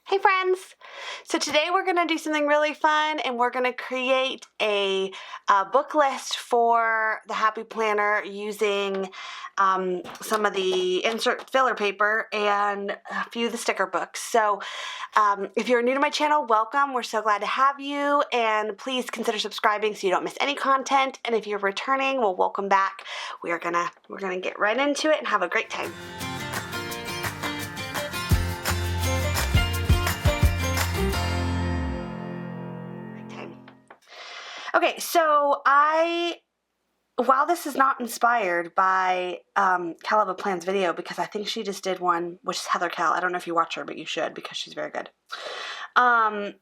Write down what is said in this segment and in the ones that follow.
Hey friends! So today we're going to do something really fun and we're going to create a book list for the Happy Planner using some of the insert filler paper and a few of the sticker books. So if you're new to my channel, welcome. We're so glad to have you, and please consider subscribing so you don't miss any content. And if you're returning, well, welcome back. We're gonna get right into it and have a great time. Okay, so while this is not inspired by Caleb Plan's video, because I think she just did one, which is Heather Cal. I don't know if you watch her, but you should, because she's very good. And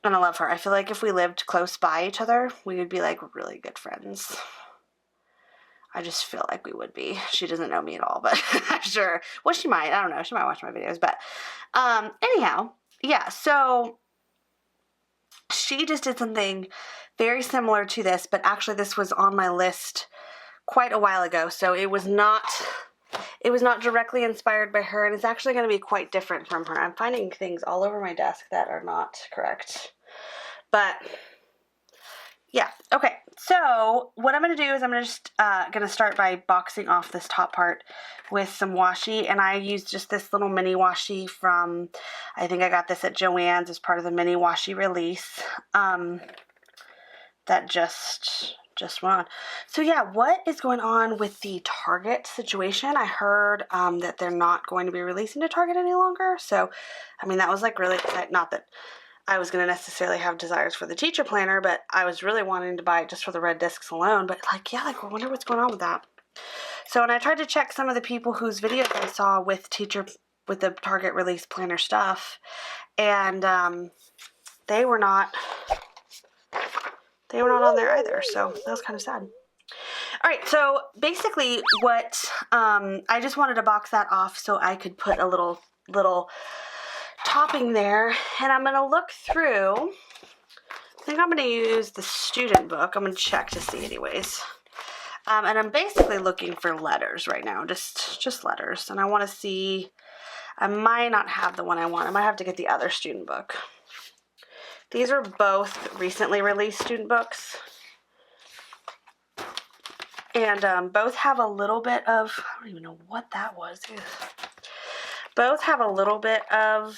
I love her. I feel like if we lived close by each other, we would be like really good friends. I just feel like we would be. She doesn't know me at all, but I'm sure. Well, she might. I don't know. She might watch my videos. But anyhow, yeah, so she just did something very similar to this, but actually this was on my list quite a while ago, so it was not directly inspired by her, and it's actually going to be quite different from her. I'm finding things all over my desk that are not correct, but yeah. Okay, so what I'm going to do is I'm just going to start by boxing off this top part with some washi, and I used just this little mini washi from, I think I got this at Joann's as part of the mini washi release that just went on. So yeah, what is going on with the Target situation? I heard that they're not going to be releasing to Target any longer, so I mean that was like really exciting. Not that I was going to necessarily have desires for the teacher planner, but I was really wanting to buy it just for the red discs alone. But like, yeah, like I wonder what's going on with that. So when I tried to check some of the people whose videos I saw with the Target release planner stuff, and they were not on there either. So that was kind of sad. All right, so basically what I just wanted to box that off so I could put a little topping there, and I'm going to look through. I think I'm going to use the student book. I'm going to check to see anyways. And I'm basically looking for letters right now, just letters. And I want to see, I might not have the one I want. I might have to get the other student book. These are both recently released student books. And both have a little bit of, I don't even know what that was. Both have a little bit of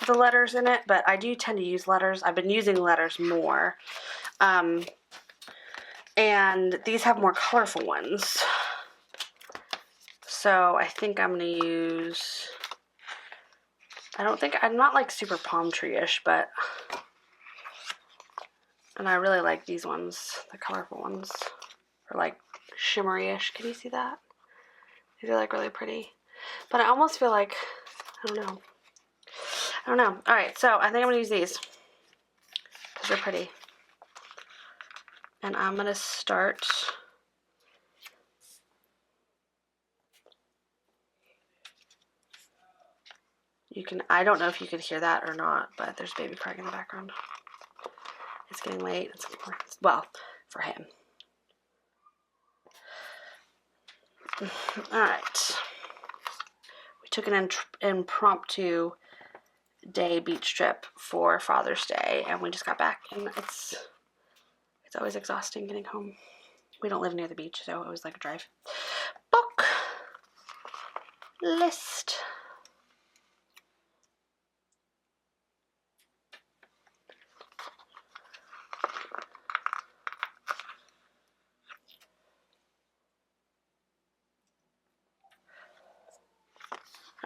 the letters in it, but I do tend to use letters. I've been using letters more. And these have more colorful ones. So I think I'm going to use, I'm not like super palm tree-ish, but, and I really like these ones, the colorful ones, or like shimmery-ish. Can you see that? These are like really pretty. But I almost feel like, I don't know. All right, so I think I'm going to use these because they're pretty. And I'm going to start I don't know if you could hear that or not, but there's baby crying in the background. It's getting late. Well, for him. All right. We took an impromptu beach trip for Father's Day, and we just got back, and it's always exhausting getting home. We don't live near the beach, so it was like a drive. Book list.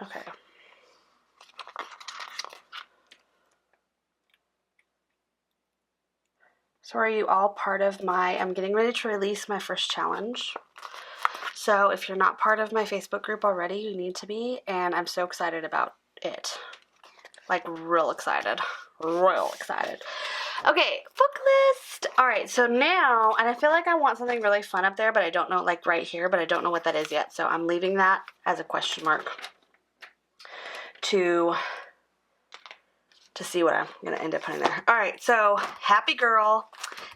Okay. So are you all part of I'm getting ready to release my first challenge. So if you're not part of my Facebook group already, you need to be, and I'm so excited about it. Like real excited. Okay, book list. All right, so now, and I feel like I want something really fun up there, but I don't know, like right here, but I don't know what that is yet. So I'm leaving that as a question mark to see what I'm going to end up putting there. All right, so Happy Girl.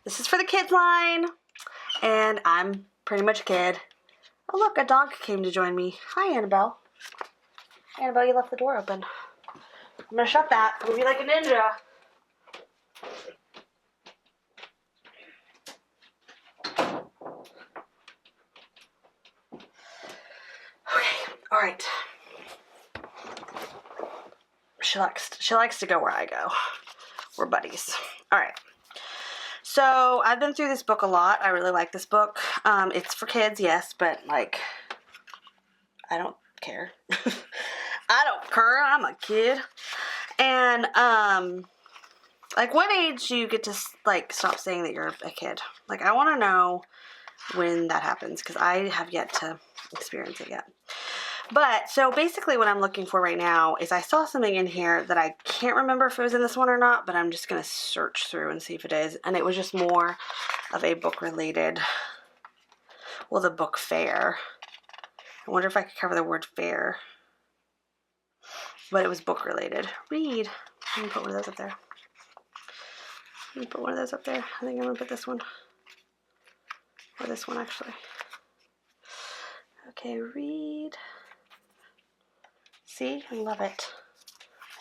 This is for the kids line, and I'm pretty much a kid. Oh, look, a dog came to join me. Hi, Annabelle. Annabelle, you left the door open. I'm gonna shut that. I'm gonna be like a ninja. Okay, alright. She likes to go where I go. We're buddies. Alright. So I've been through this book a lot. I really like this book. It's for kids, yes, but like I don't care. I don't care. I'm a kid. And like what age do you get to like stop saying that you're a kid? Like I want to know when that happens because I have yet to experience it yet. But so basically what I'm looking for right now is I saw something in here that I can't remember if it was in this one or not, but I'm just going to search through and see if it is. And it was just more of a book related, well, the book fair. I wonder if I could cover the word fair. But it was book related. Read. I'm going to put one of those up there. I'm going to put one of those up there. I think I'm going to put this one. Or this one, actually. Okay, read. See? I love it.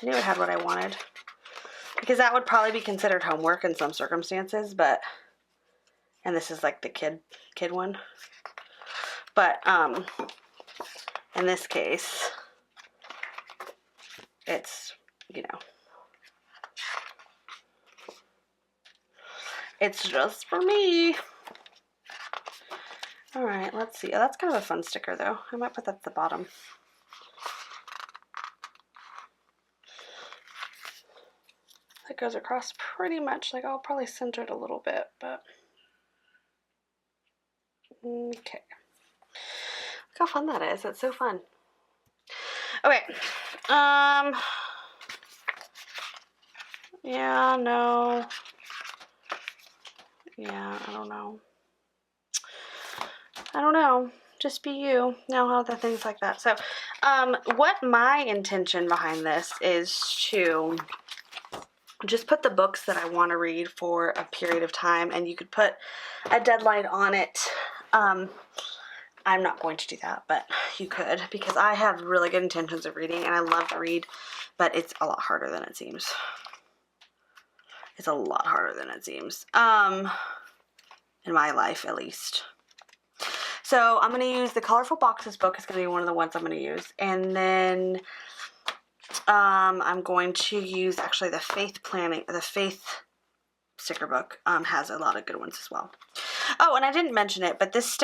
I knew it had what I wanted. Because that would probably be considered homework in some circumstances, but... And this is like the kid one. But, in this case, it's, you know... It's just for me. Alright, let's see. Oh, that's kind of a fun sticker, though. I might put that at the bottom. It goes across pretty much. Like, I'll probably center it a little bit, but... Okay. Look how fun that is. It's so fun. Okay. Yeah, no. Yeah, I don't know. I don't know. Just be you. Now how the things like that. So, what my intention behind this is to just put the books that I want to read for a period of time, and you could put a deadline on it. I'm not going to do that, but you could, because I have really good intentions of reading, and I love to read, but it's a lot harder than it seems. It's a lot harder than it seems. In my life, at least. So I'm going to use the Colorful Boxes book. It's going to be one of the ones I'm going to use. And then I'm going to use actually the Faith sticker book. Has a lot of good ones as well. Oh, and I didn't mention it, but this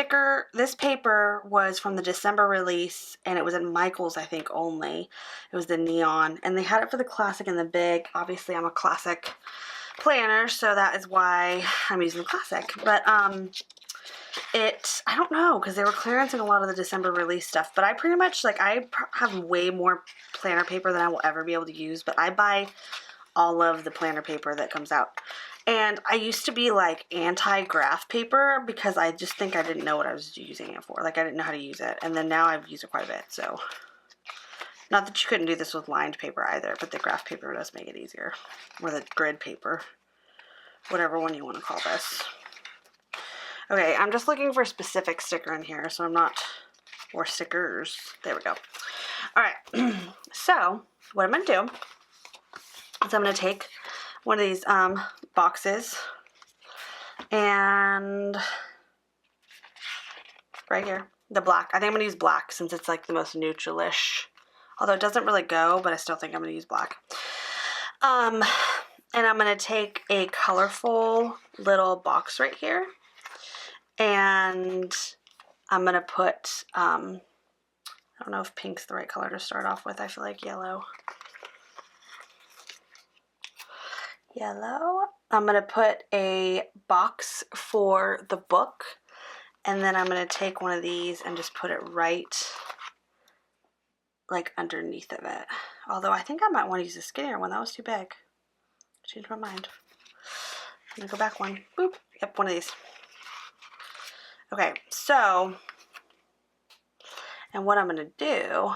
paper was from the December release, and it was in Michael's, I think, only. It was the neon, and they had it for the classic and the big. Obviously, I'm a classic planner, so that is why I'm using the classic. But I don't know, because they were clearancing a lot of the December release stuff, but I pretty much, like, I have way more planner paper than I will ever be able to use, but I buy all of the planner paper that comes out. And I used to be, like, anti-graph paper, because I just think I didn't know what I was using it for. Like, I didn't know how to use it, and then now I've used it quite a bit, so. Not that you couldn't do this with lined paper either, but the graph paper does make it easier. Or the grid paper. Whatever one you want to call this. Okay, I'm just looking for a specific sticker in here, so I'm not, or stickers. There we go. Alright, so what I'm going to do is I'm going to take one of these boxes, and right here, the black. I think I'm going to use black since it's like the most neutralish. Although it doesn't really go, but I still think I'm going to use black. And I'm going to take a colorful little box right here. And I'm going to put, I don't know if pink's the right color to start off with. I feel like yellow. Yellow. I'm going to put a box for the book. And then I'm going to take one of these and just put it right, like, underneath of it. Although I think I might want to use a skinnier one. That was too big. Changed my mind. I'm going to go back one. Boop. Yep, one of these. Okay, so, and what I'm going to do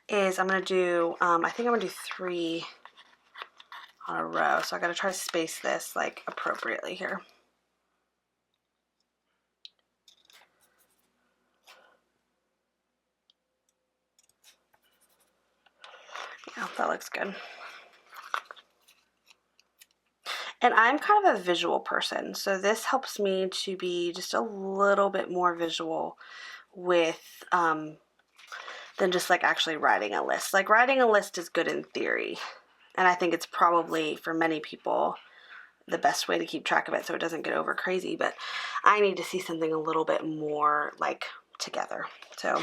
is I'm going to do, I think I'm going to do 3 on a row. So I got to try to space this, like, appropriately here. Oh, that looks good. And I'm kind of a visual person, so this helps me to be just a little bit more visual with than just like actually writing a list. Like writing a list is good in theory, and I think it's probably for many people the best way to keep track of it so it doesn't get over crazy, but I need to see something a little bit more like together. So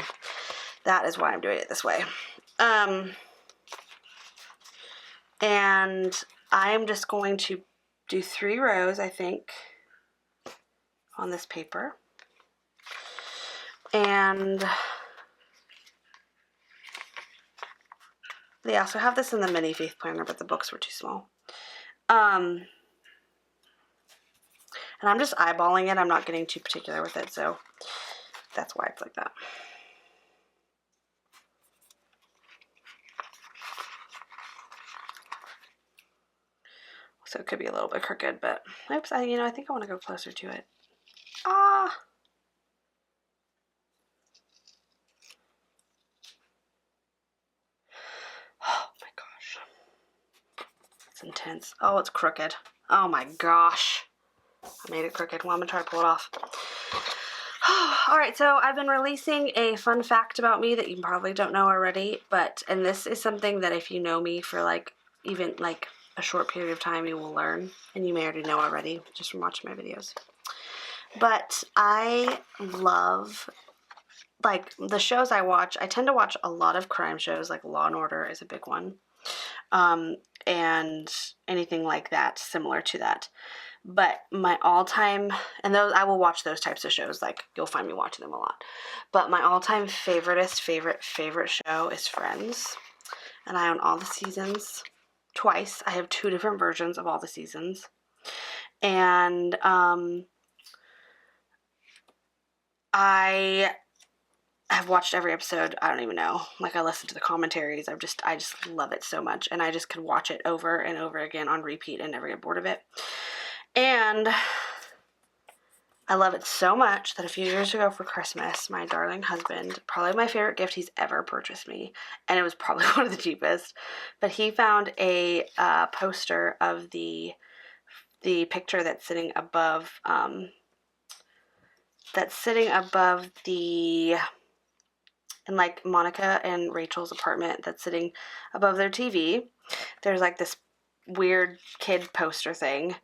that is why I'm doing it this way. And I'm just going to do 3 rows, I think, on this paper. And they also have this in the mini faith planner, but the books were too small. And I'm just eyeballing it. I'm not getting too particular with it, so that's why it's like that. So it could be a little bit crooked, but oops, I think I want to go closer to it. Ah. Oh my gosh. It's intense. Oh, it's crooked. Oh my gosh. I made it crooked. Well, I'm going to try to pull it off. Alright, so I've been releasing a fun fact about me that you probably don't know already, and this is something that if you know me for like, even like a short period of time, you will learn, and you may already know already just from watching my videos. But I love, like, the shows I watch. I tend to watch a lot of crime shows, like Law and Order is a big one, and anything like that, similar to that. But my all-time, and those, I will watch those types of shows, like, you'll find me watching them a lot. But my all-time favorite show is Friends. And I own all the seasons twice. I have 2 different versions of all the seasons. And I have watched every episode. I don't even know. Like, I listen to the commentaries. I just love it so much. And I just could watch it over and over again on repeat and never get bored of it. And I love it so much that a few years ago for Christmas, my darling husband, probably my favorite gift he's ever purchased me, and it was probably one of the cheapest, but he found a poster of the picture that's sitting above in like Monica and Rachel's apartment, that's sitting above their TV. There's like this weird kid poster thing,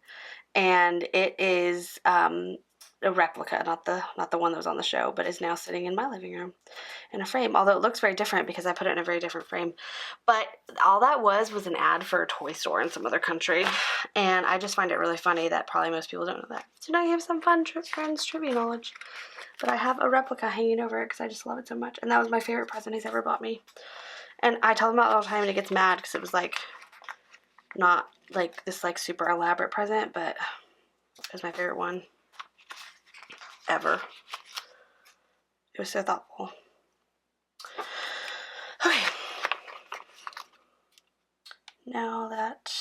and it is a replica, not the one that was on the show, but is now sitting in my living room in a frame, although it looks very different because I put it in a very different frame. But all that was an ad for a toy store in some other country, and I just find it really funny that probably most people don't know that. So now you have some fun Friends trivia knowledge. But I have a replica hanging over it because I just love it so much, and that was my favorite present he's ever bought me. And I tell him about it all the time, and he gets mad because it was like not like this like super elaborate present, but it was my favorite one ever. It was so thoughtful. Okay. Now that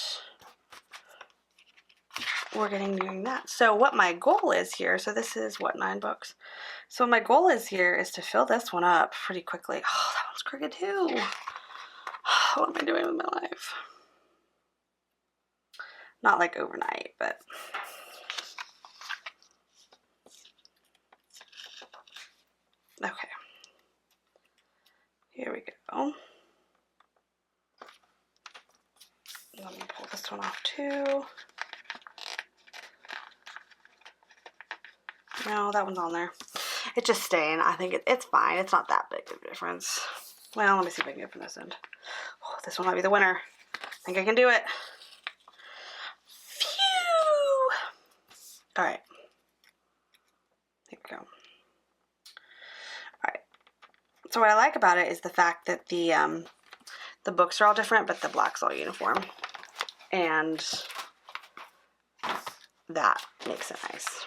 we're doing that. So what my goal is here, so this is what, 9 books. So my goal is here is to fill this one up pretty quickly. Oh, that one's crooked too. What am I doing with my life? Not like overnight, but okay. Here we go. Let me pull this one off too. No, that one's on there. It's just staying. I think it's fine. It's not that big of a difference. Well, let me see if I can open this end. Oh, this one might be the winner. I think I can do it. Phew! Alright. There we go. Alright. So what I like about it is the fact that the books are all different, but the black's all uniform. And that makes it nice.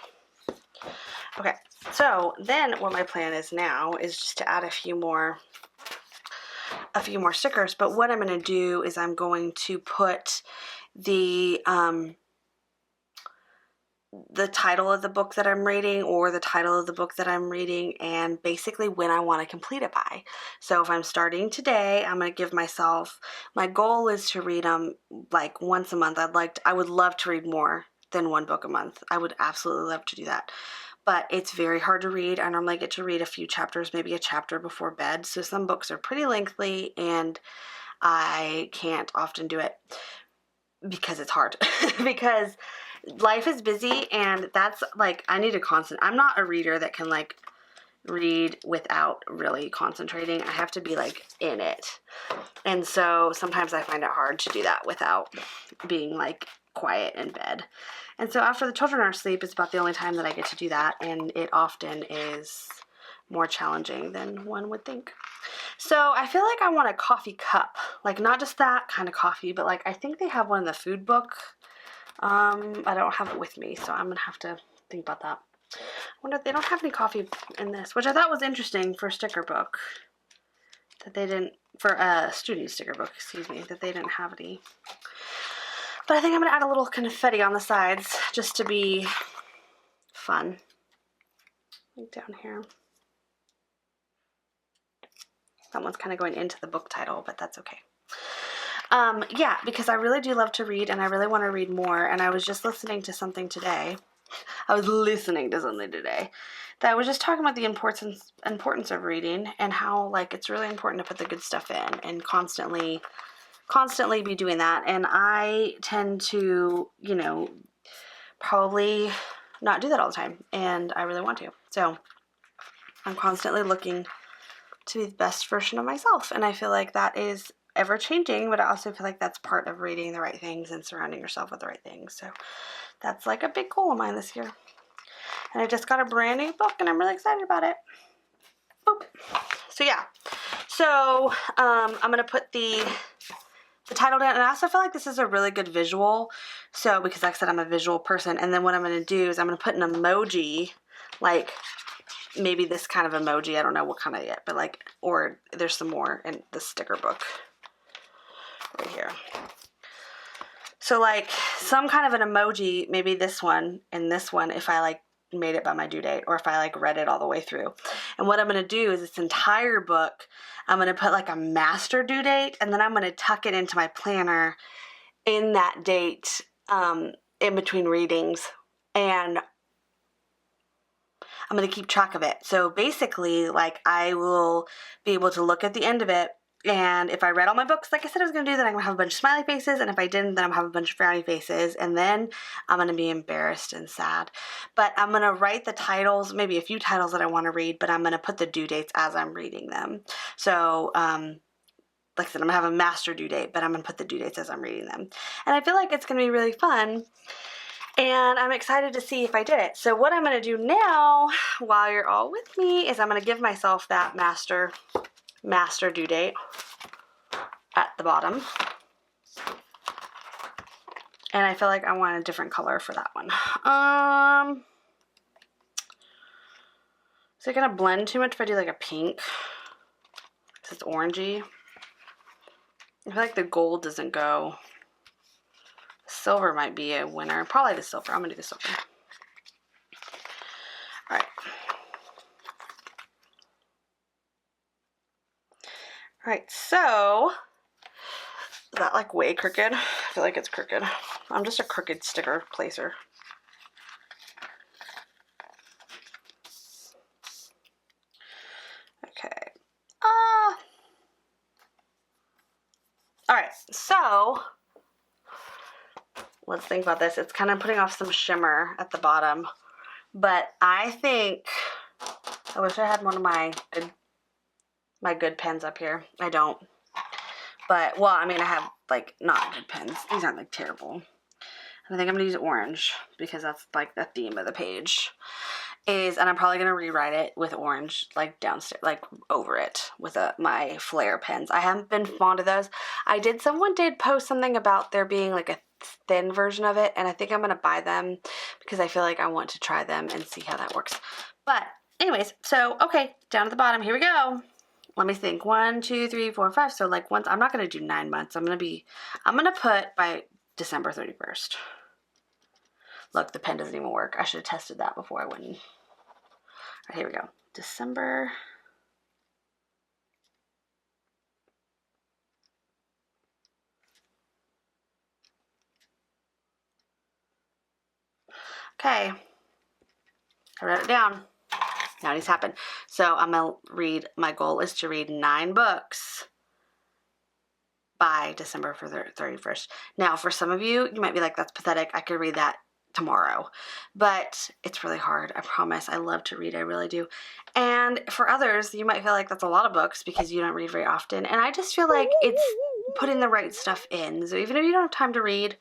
Okay, so then what my plan is now is just to add a few more stickers, but what I'm going to do is I'm going to put the the title of the book that I'm reading or the title of the book that I'm reading and basically when I want to complete it by. So if I'm starting today, I'm going to give myself, my goal is to read them like once a month. I would love to read more than one book a month. I would absolutely love to do that. But it's very hard to read. I normally get to read a few chapters, maybe a chapter before bed. So some books are pretty lengthy and I can't often do it because it's hard. Because life is busy and that's like, I need a constant. I'm not a reader that can like read without really concentrating. I have to be like in it. And so sometimes I find it hard to do that without being like quiet in bed. And so after the children are asleep, it's about the only time that I get to do that. And it often is more challenging than one would think. So I feel like I want a coffee cup, like not just that kind of coffee, but like I think they have one in the food book. I don't have it with me, so I'm gonna have to think about that. I wonder if they don't have any coffee in this, which I thought was interesting for a sticker book. That they didn't, for a student sticker book, excuse me, that they didn't have any. But I think I'm gonna add a little confetti on the sides just to be fun. Like down here. That one's kind of going into the book title, but that's okay. Yeah, because I really do love to read and I really want to read more. And I was just listening to something today. That I was just talking about the importance of reading and how like it's really important to put the good stuff in and constantly be doing that. And I tend to, you know, probably not do that all the time. And I really want to. So I'm constantly looking to be the best version of myself. And I feel like that is ever changing, but I also feel like that's part of reading the right things and surrounding yourself with the right things. So that's like a big goal of mine this year. And I just got a brand new book and I'm really excited about it. Boop. So yeah. So I'm going to put the title down. And I also feel like this is a really good visual. So because like I said, I'm a visual person. And then what I'm going to do is I'm going to put an emoji, like maybe this kind of emoji. I don't know what kind of yet, but like, or there's some more in the sticker book right here. So like some kind of an emoji, maybe this one and this one, if I like made it by my due date or if I like read it all the way through. And what I'm going to do is this entire book, I'm going to put like a master due date and then I'm going to tuck it into my planner in that date, in between readings. And I'm going to keep track of it. So basically, like I will be able to look at the end of it. And if I read all my books, like I said I was going to do, then I'm going to have a bunch of smiley faces. And if I didn't, then I'm going to have a bunch of frowny faces. And then I'm going to be embarrassed and sad. But I'm going to write the titles, maybe a few titles that I want to read, but I'm going to put the due dates as I'm reading them. So, like I said, I'm going to have a master due date, but I'm going to put the due dates as I'm reading them. And I feel like it's going to be really fun. And I'm excited to see if I did it. So what I'm going to do now, while you're all with me, is I'm going to give myself that master due date at the bottom. And I feel like I want a different color for that one. Is it going to blend too much if I do like a pink? Because it's orangey. I feel like the gold doesn't go. Silver might be a winner. Probably the silver. I'm going to do the silver. All right. All right, so is that like way crooked? I feel like it's crooked. I'm just a crooked sticker placer. Okay. All right, so let's think about this. It's kind of putting off some shimmer at the bottom, but I think I wish I had one of my good pens up here. I don't. But, well, I mean, I have, like, not good pens. These aren't, like, terrible. And I think I'm going to use orange because that's, like, the theme of the page. And I'm probably going to rewrite it with orange, like, downstairs, like, over it with my flare pens. I haven't been fond of those. Someone did post something about there being, like, a thin version of it. And I think I'm going to buy them because I feel like I want to try them and see how that works. But, anyways, so, okay, down at the bottom, here we go. Let me think. 1, 2, 3, 4, 5. So like once, I'm not going to do 9 months. I'm going to put by December 31st. Look, the pen doesn't even work. I should have tested that before I went in. All right, here we go. December. Okay. I wrote it down. Now it needs to happen. So I'm going to read, my goal is to read 9 books by December 31st. Now, for some of you, you might be like, that's pathetic. I could read that tomorrow. But it's really hard. I promise. I love to read. I really do. And for others, you might feel like that's a lot of books because you don't read very often. And I just feel like it's putting the right stuff in. So even if you don't have time to read,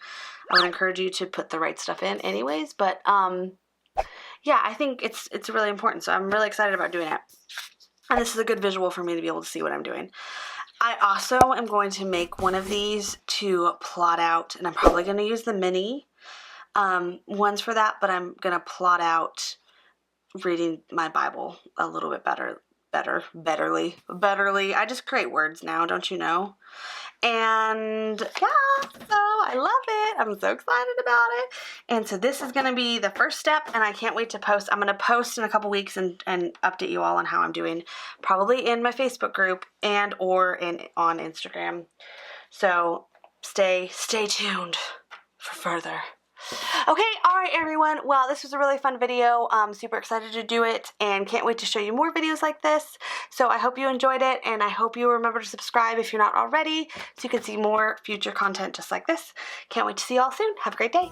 I would encourage you to put the right stuff in anyways. But yeah, I think it's really important. So I'm really excited about doing it. And this is a good visual for me to be able to see what I'm doing. I also am going to make one of these to plot out, and I'm probably going to use the mini ones for that, but I'm going to plot out reading my Bible a little bit betterly. I just create words now, don't you know? And yeah, so I love it. I'm so excited about it. And so this is going to be the first step, and I can't wait to post. I'm going to post in a couple weeks and update you all on how I'm doing, probably in my Facebook group and or on Instagram. So stay tuned for further. Okay, all right, everyone. Well, this was a really fun video. I'm super excited to do it and can't wait to show you more videos like this. So I hope you enjoyed it, and I hope you remember to subscribe if you're not already so you can see more future content just like this. Can't wait to see you all soon. Have a great day.